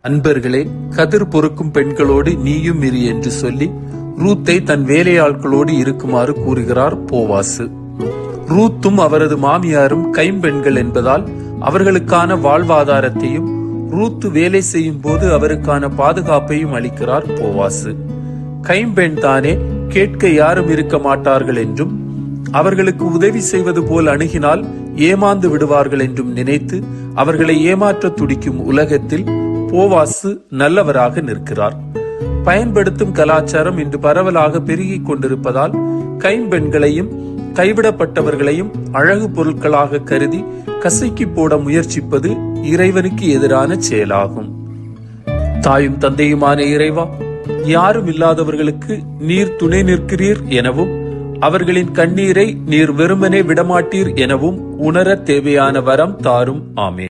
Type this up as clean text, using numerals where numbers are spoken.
அன்பர்களே, கதிர் பொறுக்கும் பெண்களோடு நீயும் இரு என்று சொல்லி ரூத்தை தன் வேலையாட்களோடு இருக்குமாறு கூறுகிறார் போவாசு. ரூத்தும் அவரது மாமியாரும் கைம்பெண்கள் என்பதால் அவர்களுக்கான வாழ்வாதாரத்தையும் ரூத்து வேலை செய்யும் போது அவருக்கான பாதுகாப்பையும் அளிக்கிறார் போவாசு. கைம்பெண் தானே, கேட்க யாரும் இருக்க மாட்டார்கள் என்றும் அவர்களுக்கு உதவி செய்வது போல் அணுகினால் ஏமாந்து விடுவார்கள் என்றும் நினைத்து அவர்களை ஏமாற்ற துடிக்கும் உலகத்தில் போவாசு நல்லவராக நிற்கிறார். பயன்படுத்தும் கலாச்சாரம் இன்று பரவலாக பெருகிக் கொண்டிருப்பதால் கைம்பெண்களையும் கைவிடப்பட்டவர்களையும் அழகு பொருட்களாக கருதி கசக்கி போட முயற்சிப்பது இறைவனுக்கு எதிரான செயலாகும். தாயும் தந்தையுமான இறைவா, யாரும் இல்லாதவர்களுக்கு நீர் துணை நிற்கிறீர் எனவும் அவர்களின் கண்ணீரை நீர் வெறுமனே விடமாட்டீர் எனவும் உணர தேவையான வரம் தாரும். ஆமென்.